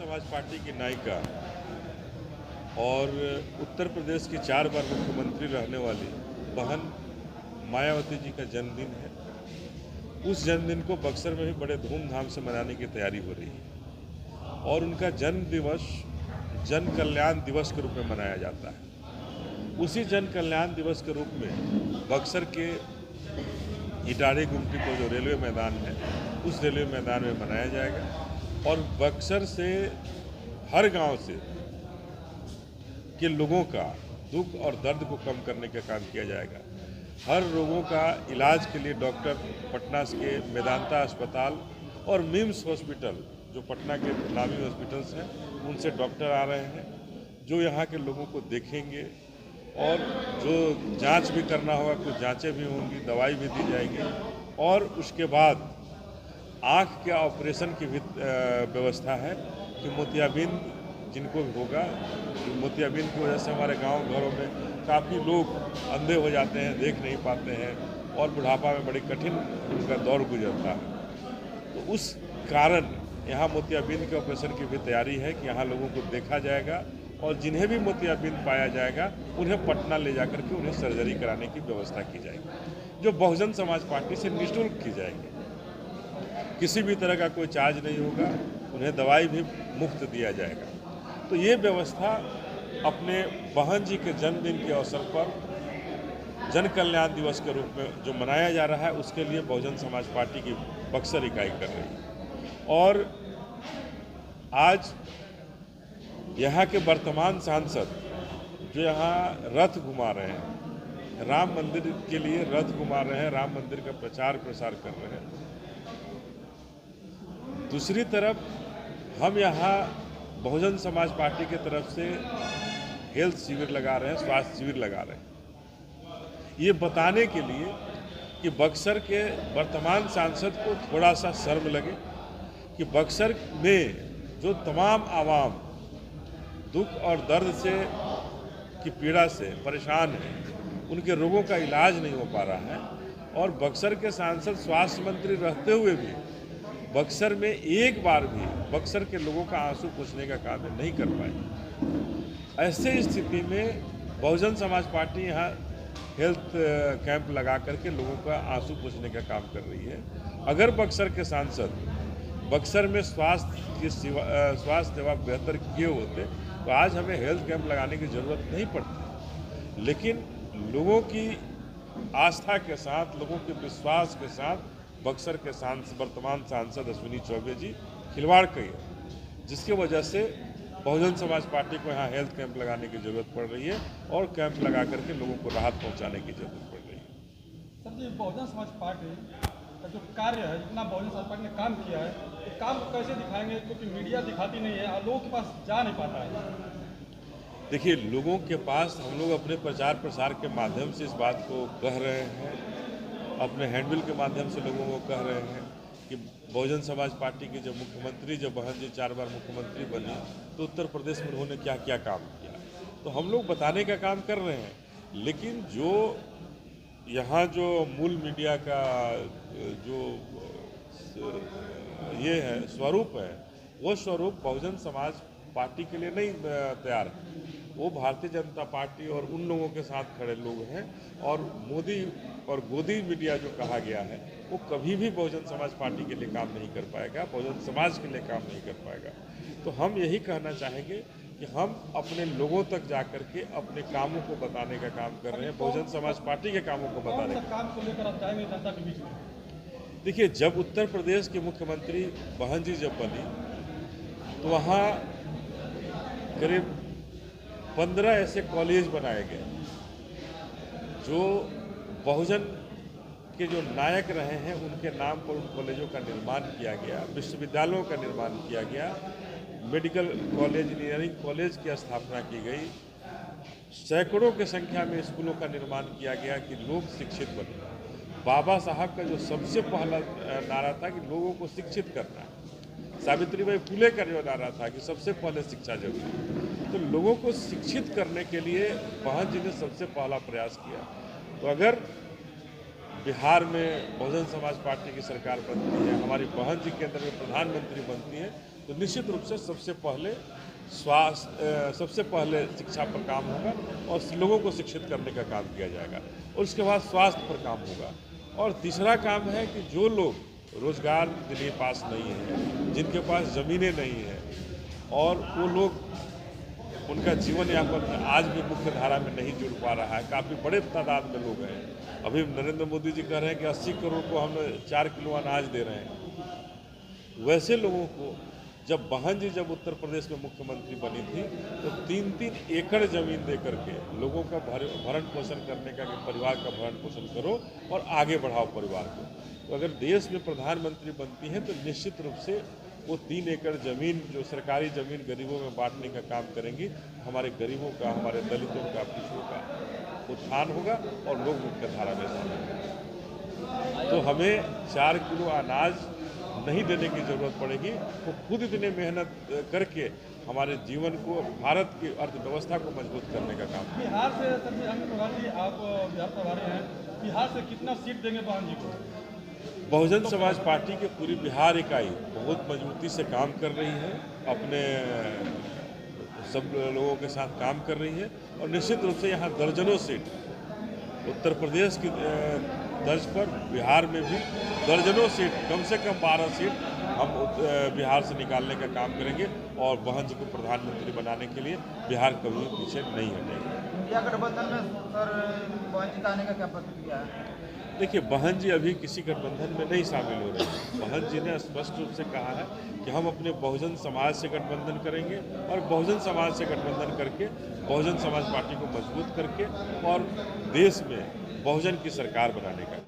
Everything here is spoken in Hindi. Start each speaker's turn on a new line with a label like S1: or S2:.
S1: समाज पार्टी की नायिका और उत्तर प्रदेश की 4 बार मुख्यमंत्री रहने वाली बहन मायावती जी का जन्मदिन है। उस जन्मदिन को बक्सर में भी बड़े धूमधाम से मनाने की तैयारी हो रही है और उनका जन्म दिवस जन कल्याण दिवस के रूप में मनाया जाता है। उसी जन कल्याण दिवस के रूप में बक्सर के इटाढ़ी गुमटी को जो रेलवे मैदान है उस रेलवे मैदान में मनाया जाएगा और बक्सर से हर गांव से के लोगों का दुख और दर्द को कम करने का काम किया जाएगा। हर रोगों का इलाज के लिए डॉक्टर पटना के मेदांता अस्पताल और मिम्स हॉस्पिटल जो पटना के नामी हॉस्पिटल्स हैं उनसे डॉक्टर आ रहे हैं जो यहाँ के लोगों को देखेंगे और जो जांच भी करना होगा, कुछ जांचें भी होंगी, दवाई भी दी जाएगी और उसके बाद आँख के ऑपरेशन की भी व्यवस्था है कि मोतियाबिंद जिनको भी होगा, मोतियाबिंद की वजह से हमारे गांव घरों में काफ़ी लोग अंधे हो जाते हैं, देख नहीं पाते हैं और बुढ़ापा में बड़ी कठिन उनका दौर गुजरता है। तो उस कारण यहाँ मोतियाबिंद के ऑपरेशन की भी तैयारी है कि यहाँ लोगों को देखा जाएगा और जिन्हें भी मोतियाबिंद पाया जाएगा उन्हें पटना ले जाकर के उन्हें सर्जरी कराने की व्यवस्था की जाएगी जो बहुजन समाज पार्टी से निःशुल्क की जाएगी। किसी भी तरह का कोई चार्ज नहीं होगा, उन्हें दवाई भी मुफ्त दिया जाएगा। तो ये व्यवस्था अपने बहन जी के जन्मदिन के अवसर पर जन कल्याण दिवस के रूप में जो मनाया जा रहा है उसके लिए बहुजन समाज पार्टी की बक्सर इकाई कर रही है। और आज यहाँ के वर्तमान सांसद जो यहाँ रथ घुमा रहे हैं, राम मंदिर के लिए रथ घुमा रहे हैं, राम मंदिर का प्रचार प्रसार कर रहे हैं। दूसरी तरफ हम यहाँ बहुजन समाज पार्टी की तरफ से हेल्थ शिविर लगा रहे हैं, स्वास्थ्य शिविर लगा रहे हैं, ये बताने के लिए कि बक्सर के वर्तमान सांसद को थोड़ा सा शर्म लगे कि बक्सर में जो तमाम आवाम दुख और दर्द से की पीड़ा से परेशान है, उनके रोगों का इलाज नहीं हो पा रहा है और बक्सर के सांसद स्वास्थ्य मंत्री रहते हुए भी बक्सर में एक बार भी बक्सर के लोगों का आंसू पोंछने का काम नहीं कर पाए। ऐसे स्थिति में बहुजन समाज पार्टी यहाँ हेल्थ कैंप लगा करके लोगों का आंसू पोंछने का काम कर रही है। अगर बक्सर के सांसद बक्सर में स्वास्थ्य सेवा बेहतर किए होते तो आज हमें हेल्थ कैंप लगाने की ज़रूरत नहीं पड़ती। लेकिन लोगों की आस्था के साथ, लोगों के विश्वास के साथ बक्सर के वर्तमान सांसद अश्विनी चौबे जी खिलवाड़ की है, जिसकी वजह से बहुजन समाज पार्टी को यहाँ हेल्थ कैंप लगाने की ज़रूरत पड़ रही है और कैंप लगा करके लोगों को राहत पहुँचाने की ज़रूरत पड़ रही है।
S2: सर जी, बहुजन समाज पार्टी का जो कार्य है, जितना बहुजन समाज पार्टी ने काम किया है, तो काम कैसे दिखाएंगे? क्योंकि मीडिया दिखाती नहीं है और लोगों के पास जा नहीं पाता है।
S1: देखिए, लोगों के पास हम लोग अपने प्रचार प्रसार के माध्यम से इस बात को कह रहे हैं, अपने हैंडबिल के माध्यम से लोगों को कह रहे हैं कि बहुजन समाज पार्टी के जब मुख्यमंत्री, जब बहन जी 4 बार मुख्यमंत्री बनी तो उत्तर प्रदेश में उन्होंने क्या क्या काम किया, तो हम लोग बताने का काम कर रहे हैं। लेकिन जो यहाँ जो मूल मीडिया का जो ये है स्वरूप है, वो स्वरूप बहुजन समाज पार्टी के लिए नहीं तैयार है। वो भारतीय जनता पार्टी और उन लोगों के साथ खड़े लोग हैं और मोदी और गोदी मीडिया जो कहा गया है वो कभी भी बहुजन समाज पार्टी के लिए काम नहीं कर पाएगा, बहुजन समाज के लिए काम नहीं कर पाएगा। तो हम यही कहना चाहेंगे कि हम अपने लोगों तक जाकर के अपने कामों को बताने का काम कर रहे हैं, बहुजन समाज पार्टी के कामों को बताने का
S2: काम को लेकर आप जाएंगे जनता के बीच में?
S1: देखिए, जब उत्तर प्रदेश के मुख्यमंत्री बहन जी जब बनी तो वहाँ करीब 15 ऐसे कॉलेज बनाए गए जो बहुजन के जो नायक रहे हैं उनके नाम पर उन कॉलेजों का निर्माण किया गया, विश्वविद्यालयों का निर्माण किया गया, मेडिकल कॉलेज, इंजीनियरिंग कॉलेज की स्थापना की गई, सैकड़ों की संख्या में स्कूलों का निर्माण किया गया कि लोग शिक्षित बने। बाबा साहब का जो सबसे पहला नारा था कि लोगों को शिक्षित करना है, सावित्रीबाई फुले का जो नारा था कि सबसे पहले शिक्षा जरूरी, तो लोगों को शिक्षित करने के लिए बहन जी ने सबसे पहला प्रयास किया। तो अगर बिहार में बहुजन समाज पार्टी की सरकार बनती है, हमारी बहन जी केंद्र में प्रधानमंत्री बनती है, तो निश्चित रूप से सबसे पहले सबसे पहले शिक्षा पर काम होगा और लोगों को शिक्षित करने का काम किया जाएगा, और उसके बाद स्वास्थ्य पर काम होगा। और तीसरा काम है कि जो लोग रोजगार के लिए पास नहीं है, जिनके पास ज़मीनें नहीं हैं और वो लोग उनका जीवन यापन आज भी मुख्य धारा में नहीं जुड़ पा रहा है, काफ़ी बड़े तादाद में लोग हैं। अभी नरेंद्र मोदी जी कह रहे हैं कि 80 करोड़ को हम 4 किलो अनाज दे रहे हैं। वैसे लोगों को बहन जी जब उत्तर प्रदेश में मुख्यमंत्री बनी थी तो 3-3 एकड़ ज़मीन दे करके लोगों का भरण पोषण करने का, कि परिवार का भरण पोषण करो और आगे बढ़ाओ परिवार को। तो अगर देश में प्रधानमंत्री बनती हैं तो निश्चित रूप से वो 3 एकड़ ज़मीन जो सरकारी ज़मीन गरीबों में बांटने का काम करेंगी। हमारे गरीबों का, हमारे दलितों का, पिछड़ों का उत्थान होगा और लोग मुख्य धारा में शामिल होंगे। तो हमें 4 किलो अनाज नहीं देने की ज़रूरत पड़ेगी, वो खुद इतने मेहनत करके हमारे जीवन को, भारत की अर्थव्यवस्था को मजबूत करने का काम।
S2: बिहार से सर अमित प्रभारी जी, आप बिहार प्रभारी हैं, बिहार से कितना सीट देंगे बहन जी को?
S1: बहुजन समाज पार्टी की पूरी बिहार इकाई बहुत मजबूती से काम कर रही है, अपने सब लोगों के साथ काम कर रही है और निश्चित रूप से यहाँ दर्जनों सीट उत्तर प्रदेश की तर्ज पर बिहार में भी दर्जनों सीट, कम से कम 12 सीट हम बिहार से निकालने का काम करेंगे और बहन जी को प्रधानमंत्री बनाने के लिए बिहार कभी पीछे नहीं हटेगा।
S3: इंडिया गठबंधन में सर बहन जी का आने का क्या प्रतिक्रिया है?
S1: देखिए, बहन जी अभी किसी गठबंधन में नहीं शामिल हो रहे हैं। बहन जी ने स्पष्ट रूप से कहा है कि हम अपने बहुजन समाज से गठबंधन करेंगे और बहुजन समाज से गठबंधन करके बहुजन समाज पार्टी को मजबूत करके और देश में बहुजन की सरकार बनाने का